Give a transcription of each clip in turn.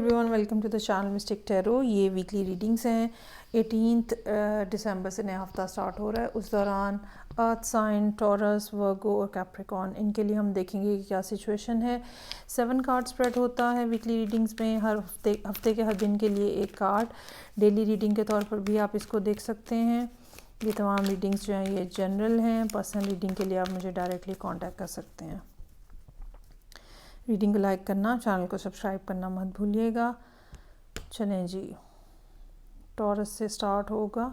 Everyone, welcome to the channel Mystic Tarot. ये weekly readings हैं। 18 दिसंबर से नया हफ्ता स्टार्ट हो रहा है। उस दौरान अर्थ साइन, टॉरस, वर्गो और कैप्रिकॉर्न, इनके लिए हम देखेंगे कि क्या सिचुएशन है। 7 कार्ड स्प्रेड होता है वीकली रीडिंग्स में। हर हफ्ते के हर दिन के लिए एक कार्ड डेली रीडिंग के तौर पर भी आप इसको देख सकते हैं। ये तमाम रीडिंग्स जो हैं ये जनरल हैं। पर्सनल रीडिंग के लिए आप मुझे डायरेक्टली कॉन्टैक्ट कर सकते हैं। रीडिंग को लाइक करना, चैनल को सब्सक्राइब करना मत भूलिएगा। चलें जी, टॉरस से स्टार्ट होगा।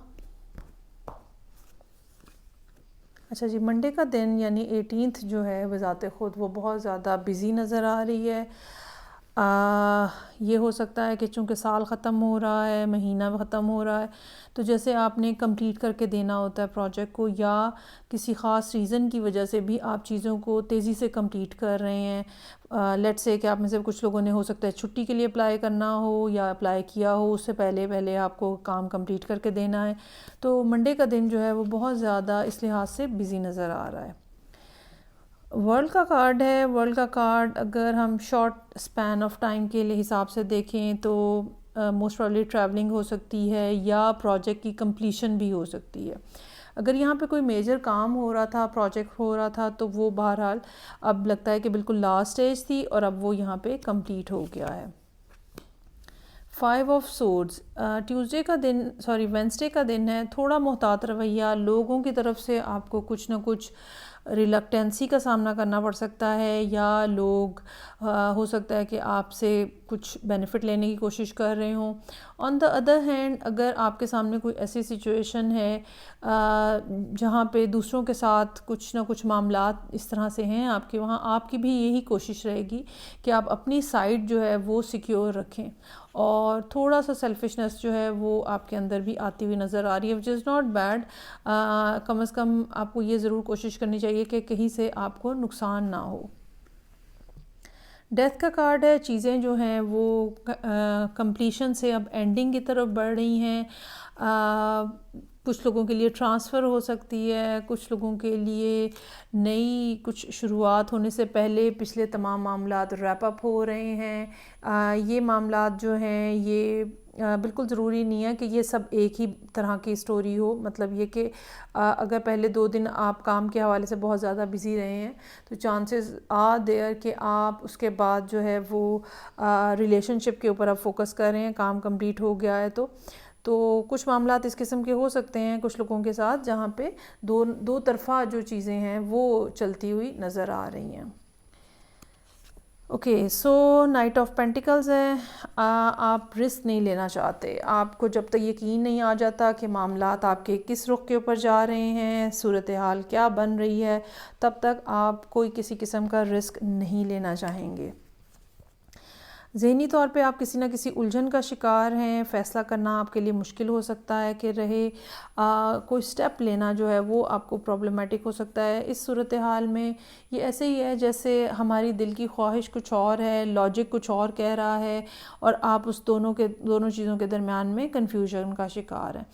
अच्छा जी, मंडे का दिन यानी 18 जो है बज़ाते ख़ुद वो बहुत ज़्यादा बिज़ी नज़र आ रही है। ये हो सकता है कि चूँकि साल ख़त्म हो रहा है, महीना ख़त्म हो रहा है, तो जैसे आपने कंप्लीट करके देना होता है प्रोजेक्ट को, या किसी ख़ास रीज़न की वजह से भी आप चीज़ों को तेज़ी से कंप्लीट कर रहे हैं। लेट्स से कि आप में से कुछ लोगों ने हो सकता है छुट्टी के लिए अप्लाई करना हो या अप्लाई किया हो, उससे पहले पहले आपको काम कंप्लीट करके देना है। तो मंडे का दिन जो है वो बहुत ज़्यादा इस लिहाज से बिज़ी नज़र आ रहा है। वर्ल्ड का कार्ड है। वर्ल्ड का कार्ड अगर हम शॉर्ट स्पैन ऑफ टाइम के लिए हिसाब से देखें तो मोस्ट प्रॉब्ली ट्रैवलिंग हो सकती है या प्रोजेक्ट की कंप्लीशन भी हो सकती है। अगर यहाँ पे कोई मेजर काम हो रहा था, प्रोजेक्ट हो रहा था, तो वो बहरहाल अब लगता है कि बिल्कुल लास्ट स्टेज थी और अब वो यहाँ पे कंप्लीट हो गया है। 5 ऑफ सोर्ड्स, वेंसडे का दिन है। थोड़ा मोहतात रवैया, लोगों की तरफ से आपको कुछ ना कुछ रिलक्टेंसी का सामना करना पड़ सकता है, या लोग हो सकता है कि आपसे कुछ बेनिफिट लेने की कोशिश कर रहे हों। ऑन द अदर हैंड, अगर आपके सामने कोई ऐसी सिचुएशन है जहाँ पे दूसरों के साथ कुछ ना कुछ मामलात इस तरह से हैं आपके वहाँ, आपकी भी यही कोशिश रहेगी कि आप अपनी साइड जो है वो सिक्योर रखें, और थोड़ा सा सेल्फिशनेस जो है वो आपके अंदर भी आती हुई नज़र आ रही है, विच इज़ नॉट बैड। कम से कम आपको ये ज़रूर कोशिश करनी चाहिए कि कहीं से आपको नुकसान ना हो। डेथ का कार्ड है। चीज़ें जो हैं वो कंप्लीशन से अब एंडिंग की तरफ बढ़ रही हैं। कुछ लोगों के लिए ट्रांसफ़र हो सकती है, कुछ लोगों के लिए नई कुछ शुरुआत होने से पहले पिछले तमाम मामलात रैप अप हो रहे हैं। ये मामलात जो हैं ये बिल्कुल ज़रूरी नहीं है कि ये सब एक ही तरह की स्टोरी हो। मतलब ये कि अगर पहले 2 दिन आप काम के हवाले से बहुत ज़्यादा बिज़ी रहे हैं तो चांसेस आर देयर कि आप उसके बाद जो है वो रिलेशनशिप के ऊपर आप फोकस कर रहे हैं, काम कंप्लीट हो गया है। तो कुछ मामलात इस किस्म के हो सकते हैं कुछ लोगों के साथ, जहाँ पे दो तरफ़ा जो चीज़ें हैं वो चलती हुई नज़र आ रही हैं। Okay, so night of pentacles है। आप रिस्क नहीं लेना चाहते। आपको जब तक यकीन नहीं आ जाता कि मामलात आपके किस रुख के ऊपर जा रहे हैं, सूरत हाल क्या बन रही है, तब तक आप कोई किसी किस्म का रिस्क नहीं लेना चाहेंगे। ज़हनी तौर पे आप किसी न किसी उलझन का शिकार हैं। फ़ैसला करना आपके लिए मुश्किल हो सकता है कि रहे कोई स्टेप लेना जो है वो आपको प्रॉब्लमेटिक हो सकता है। इस सूरत हाल में ये ऐसे ही है जैसे हमारी दिल की ख्वाहिश कुछ और है, लॉजिक कुछ और कह रहा है, और आप उस दोनों चीज़ों के दरमियान में कन्फ्यूजन का शिकार हैं।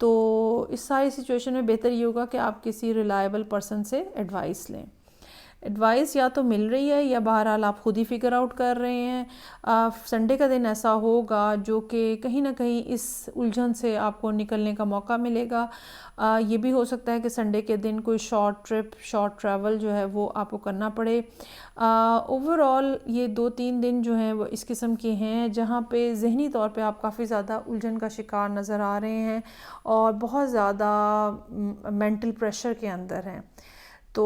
तो इस सारी सिचुएशन में बेहतर ये होगा कि आप किसी रिलायबल पर्सन से एडवाइस लें। एडवाइस या तो मिल रही है या बहरहाल आप ख़ुद ही फिगर आउट कर रहे हैं। संडे का दिन ऐसा होगा जो कि कहीं ना कहीं इस उलझन से आपको निकलने का मौका मिलेगा। ये भी हो सकता है कि संडे के दिन कोई शॉर्ट ट्रिप, शॉर्ट ट्रैवल जो है वो आपको करना पड़े। ओवरऑल ये 2-3 दिन जो हैं वो इस किस्म के हैं जहाँ पे ज़हनी तौर पे आप काफ़ी ज़्यादा उलझन का शिकार नज़र आ रहे हैं और बहुत ज़्यादा मेंटल प्रेशर के अंदर हैं। तो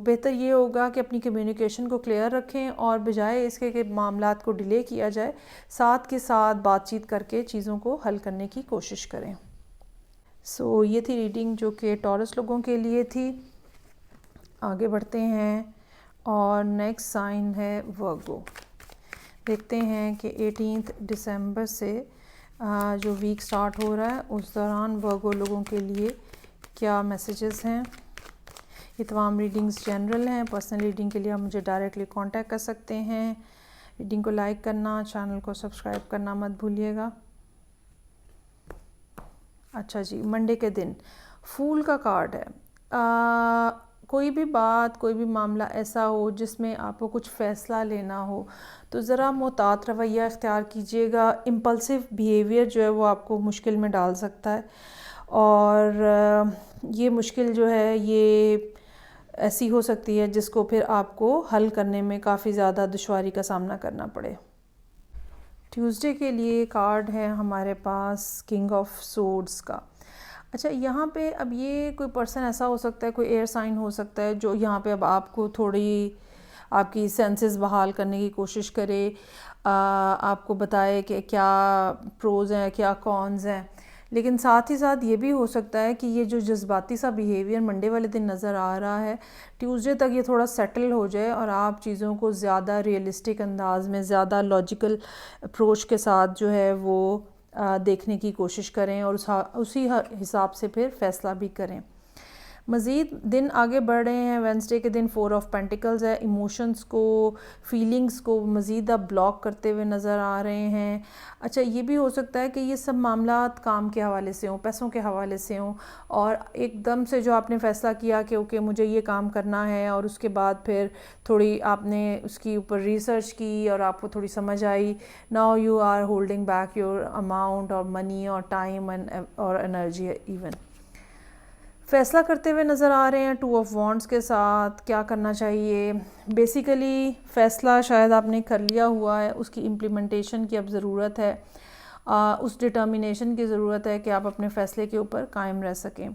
बेहतर ये होगा कि अपनी कम्युनिकेशन को क्लियर रखें और बजाय इसके कि मामलात को डिले किया जाए, साथ के साथ बातचीत करके चीज़ों को हल करने की कोशिश करें। सो ये थी रीडिंग जो कि टॉरस लोगों के लिए थी। आगे बढ़ते हैं और नेक्स्ट साइन है वर्गो। देखते हैं कि 18 दिसंबर से जो वीक स्टार्ट हो रहा है उस दौरान वर्गो लोगों के लिए क्या मैसेजेस हैं। ये तमाम रीडिंग्स जनरल हैं। पर्सनल रीडिंग के लिए आप मुझे डायरेक्टली कांटेक्ट कर सकते हैं। रीडिंग को लाइक करना, चैनल को सब्सक्राइब करना मत भूलिएगा। अच्छा जी, मंडे के दिन फूल का कार्ड है। कोई भी बात, कोई भी मामला ऐसा हो जिसमें आपको कुछ फ़ैसला लेना हो तो ज़रा मुहतात रवैया इख्तियार कीजिएगा। इम्पल्सिव बिहेवियर जो है वो आपको मुश्किल में डाल सकता है, और ये मुश्किल जो है ये ऐसी हो सकती है जिसको फिर आपको हल करने में काफ़ी ज़्यादा दुश्वारी का सामना करना पड़े। ट्यूसडे के लिए कार्ड है हमारे पास किंग ऑफ सोर्ड्स का। अच्छा, यहाँ पे अब ये कोई पर्सन ऐसा हो सकता है, कोई एयर साइन हो सकता है जो यहाँ पे अब आपको थोड़ी आपकी सेंसेस बहाल करने की कोशिश करे, आपको बताए कि क्या प्रोज हैं क्या कॉन्स हैं। लेकिन साथ ही साथ ये भी हो सकता है कि ये जो जज्बाती सा बिहेवियर मंडे वाले दिन नज़र आ रहा है, ट्यूसडे तक ये थोड़ा सेटल हो जाए और आप चीज़ों को ज़्यादा रियलिस्टिक अंदाज में, ज़्यादा लॉजिकल अप्रोच के साथ जो है वो देखने की कोशिश करें और उसी हिसाब से फिर फ़ैसला भी करें। मज़ीद दिन आगे बढ़ रहे हैं, वेंसडे के दिन 4 ऑफ पेंटिकल्स है। इमोशंस को, फीलिंग्स को मज़ीद आप ब्लॉक करते हुए नज़र आ रहे हैं। अच्छा, ये भी हो सकता है कि ये सब मामलात काम के हवाले से हों, पैसों के हवाले से हों, और एकदम से जो आपने फ़ैसला किया कि ओके मुझे ये काम करना है, और उसके बाद फिर थोड़ी आपने उसकी ऊपर रिसर्च की और आपको थोड़ी समझ आई, now you are holding back your amount और मनी और टाइम और एनर्जी इवन। फ़ैसला करते हुए नज़र आ रहे हैं 2 ऑफ वॉन्ड्स के साथ। क्या करना चाहिए? बेसिकली फ़ैसला शायद आपने कर लिया हुआ है, उसकी इम्प्लीमेंटेशन की अब ज़रूरत है, उस डिटर्मिनेशन की ज़रूरत है कि आप अपने फ़ैसले के ऊपर कायम रह सकें।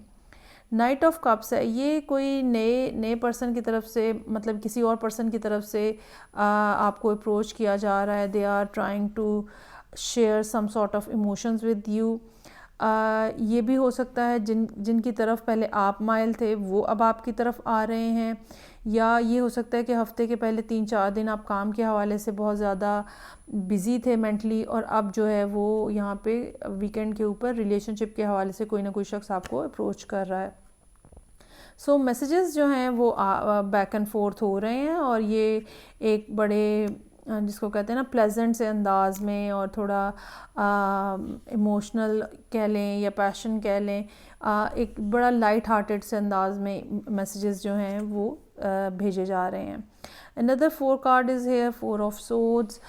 नाइट ऑफ कप्स है, ये कोई नए पर्सन की तरफ से, मतलब किसी और पर्सन की तरफ से आपको अप्रोच किया जा रहा है। They are trying to share some sort of emotions with you. ये भी हो सकता है जिनकी तरफ पहले आप माइल थे वो अब आपकी तरफ आ रहे हैं, या ये हो सकता है कि हफ़्ते के पहले 3-4 दिन आप काम के हवाले से बहुत ज़्यादा बिज़ी थे मेंटली, और अब जो है वो यहाँ पे वीकेंड के ऊपर रिलेशनशिप के हवाले से कोई ना कोई शख्स आपको अप्रोच कर रहा है। सो मैसेजेस जो हैं वो बैक एंड फोर्थ हो रहे हैं, और ये एक बड़े जिसको कहते हैं ना प्लेजेंट से अंदाज में, और थोड़ा इमोशनल कह लें या पैशन कह लें, एक बड़ा लाइट हार्टेड से अंदाज में मैसेजेस जो हैं वो भेजे जा रहे हैं। Another 4 card is here 4 of swords.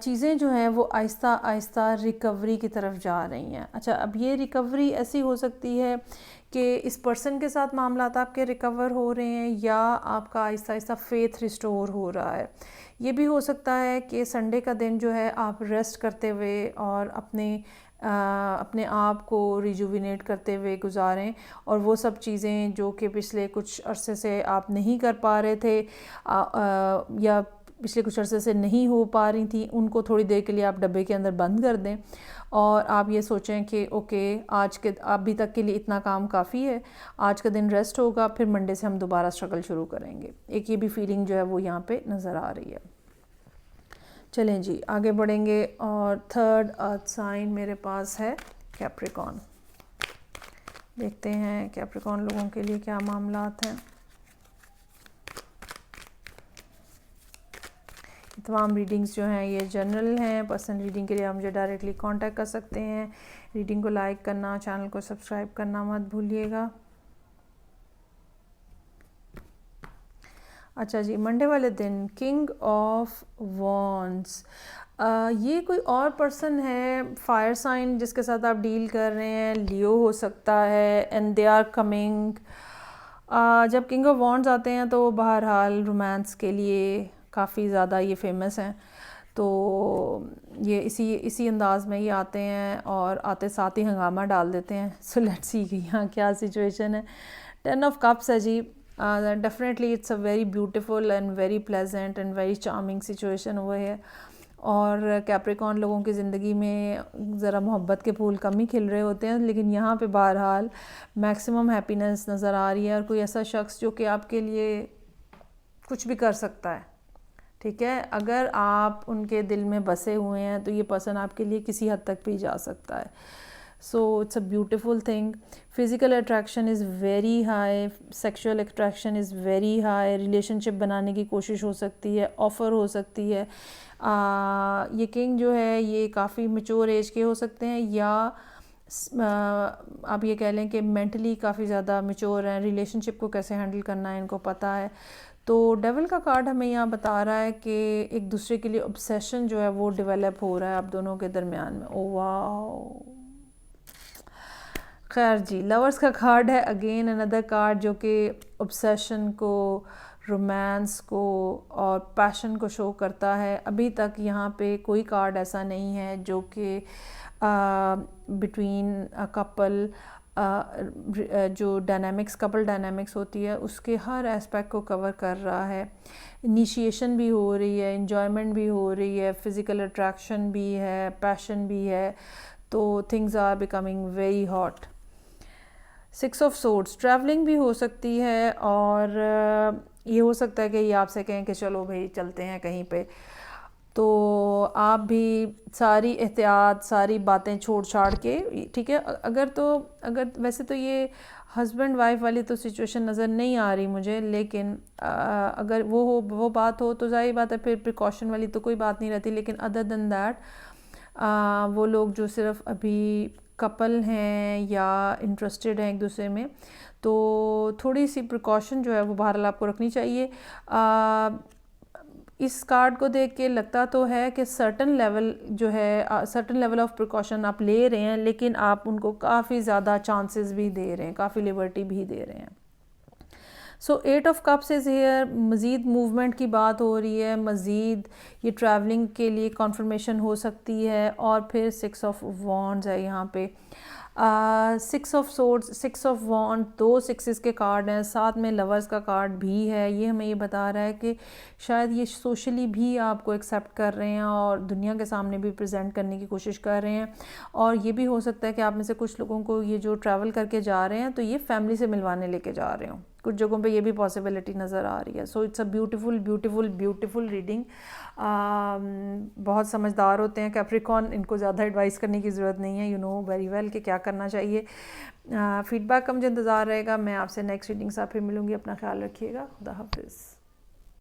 चीज़ें जो हैं वो आहिस्ता आहिस्ता रिकवरी की तरफ जा रही हैं। अच्छा, अब ये रिकवरी ऐसी हो सकती है कि इस पर्सन के साथ मामलात आपके रिकवर हो रहे हैं, या आपका आहिस्ता आहिस्ता फेथ रिस्टोर हो रहा है। ये भी हो सकता है कि संडे का दिन जो है आप रेस्ट करते हुए और अपने आप को रिजुविनेट करते हुए गुजारें, और वो सब चीज़ें जो कि पिछले कुछ अरसे से आप नहीं कर पा रहे थे या पिछले कुछ अरसे से नहीं हो पा रही थी, उनको थोड़ी देर के लिए आप डब्बे के अंदर बंद कर दें, और आप ये सोचें कि ओके आज के अभी तक के लिए इतना काम काफ़ी है, आज का दिन रेस्ट होगा, फिर मंडे से हम दोबारा स्ट्रगल शुरू करेंगे। एक ये भी फीलिंग जो है वो यहाँ पे नज़र आ रही है। चलें जी आगे बढ़ेंगे, और थर्ड अर्थ साइन मेरे पास है कैप्रिकॉन। देखते हैं कैप्रिकॉन लोगों के लिए क्या मामलात हैं। तमाम रीडिंग्स जो हैं ये जनरल हैं। पर्सनल रीडिंग के लिए आप मुझे डायरेक्टली कांटेक्ट कर सकते हैं। रीडिंग को लाइक करना, चैनल को सब्सक्राइब करना मत भूलिएगा। अच्छा जी, मंडे वाले दिन किंग ऑफ वॉन्ड्स, ये कोई और पर्सन है फायर साइन जिसके साथ आप डील कर रहे हैं। लियो हो सकता है, एंड दे आर कमिंग। जब किंग ऑफ वॉन्ड्स आते हैं तो बहरहाल रोमांस के लिए काफ़ी ज़्यादा ये फेमस हैं, तो ये इसी अंदाज में ये आते हैं और आते साथ ही हंगामा डाल देते हैं। सो लेट्स सी कि यहाँ क्या सिचुएशन है। 10 ऑफ कप्स है जी। Definitely it's a very beautiful and very pleasant and very charming situation हुआ है, और कैप्रिकॉन लोगों की ज़िंदगी में ज़रा मोहब्बत के फूल कम ही खिल रहे होते हैं, लेकिन यहाँ पे बहरहाल मैक्सिमम हैप्पीनेस नज़र आ रही है, और कोई ऐसा शख्स जो कि आपके लिए कुछ भी कर सकता है। ठीक है, अगर आप उनके दिल में बसे हुए हैं तो ये पर्सन आपके लिए किसी हद तक भी जा सकता है। So it's a beautiful thing. Physical attraction is very high, sexual attraction is very high. Relationship बनाने की कोशिश हो सकती है, ऑफ़र हो सकती है। ये किंग जो है ये काफ़ी मैच्योर एज के हो सकते हैं, या आप ये कह लें कि मेंटली काफ़ी ज़्यादा मैच्योर हैं, रिलेशनशिप को कैसे हैंडल करना है इनको पता है। तो डेविल का कार्ड हमें यहाँ बता रहा है कि एक दूसरे के लिए ऑब्सेशन जो है वो डेवलप हो रहा है आप दोनों के दरमियान में। ओ वाह, खैर जी, लवर्स का कार्ड है, अगेन अनदर कार्ड जो कि ऑब्सेशन को, रोमांस को और पैशन को शो करता है। अभी तक यहाँ पे कोई कार्ड ऐसा नहीं है जो कि बिटवीन अ कपल जो डायनामिक्स, कपल डायनामिक्स होती है उसके हर एस्पेक्ट को कवर कर रहा है। इनिशिएशन भी हो रही है, इन्जॉयमेंट भी हो रही है, फिज़िकल अट्रैक्शन भी है, पैशन भी है, तो things are becoming very hot. 6 of swords, travelling भी हो सकती है और ये हो सकता है कि ये आपसे कहें कि चलो भाई चलते हैं कहीं पे, तो आप भी सारी एहतियात, सारी बातें छोड़ छाड़ के, ठीक है, अगर वैसे तो ये हस्बैंड वाइफ वाली तो सिचुएशन नज़र नहीं आ रही मुझे, लेकिन अगर वो बात हो तो जाहिर बात है फिर प्रिकॉशन वाली तो कोई बात नहीं रहती। लेकिन अदर देन दैट वो लोग जो सिर्फ अभी कपल हैं या इंटरेस्टेड हैं एक दूसरे में, तो थोड़ी सी प्रिकॉशन जो है वो बहरहाल आपको रखनी चाहिए। इस कार्ड को देख के लगता तो है कि सर्टन लेवल जो है, सर्टन लेवल ऑफ प्रिकॉशन आप ले रहे हैं, लेकिन आप उनको काफ़ी ज़्यादा चांसेस भी दे रहे हैं, काफ़ी लिबर्टी भी दे रहे हैं। सो 8 ऑफ कप्स इज़ हियर, मज़ीद मूवमेंट की बात हो रही है, मज़ीद ये ट्रैवलिंग के लिए कॉन्फर्मेशन हो सकती है। और फिर 6 ऑफ वॉन्ड्स है यहाँ पे, 6 of swords, 6 of wand, 2 sixes के कार्ड हैं, साथ में लवर्स का कार्ड भी है। ये हमें ये बता रहा है कि शायद ये सोशली भी आपको एक्सेप्ट कर रहे हैं और दुनिया के सामने भी प्रेजेंट करने की कोशिश कर रहे हैं। और ये भी हो सकता है कि आप में से कुछ लोगों को ये जो ट्रैवल करके जा रहे हैं तो ये फैमिली से मिलवाने लेके जा रहे हो, कुछ जगहों पे ये भी पॉसिबिलिटी नज़र आ रही है। So it's a beautiful beautiful beautiful reading. बहुत समझदार होते हैं कैप्रिकॉर्न, इनको ज़्यादा एडवाइस करने की ज़रूरत नहीं है, यू नो वेरी वेल कि क्या करना चाहिए। फीडबैक का मुझे इंतज़ार रहेगा। मैं आपसे नेक्स्ट रीडिंग से फिर मिलूँगी। अपना ख्याल रखिएगा। खुदा हाफिज़।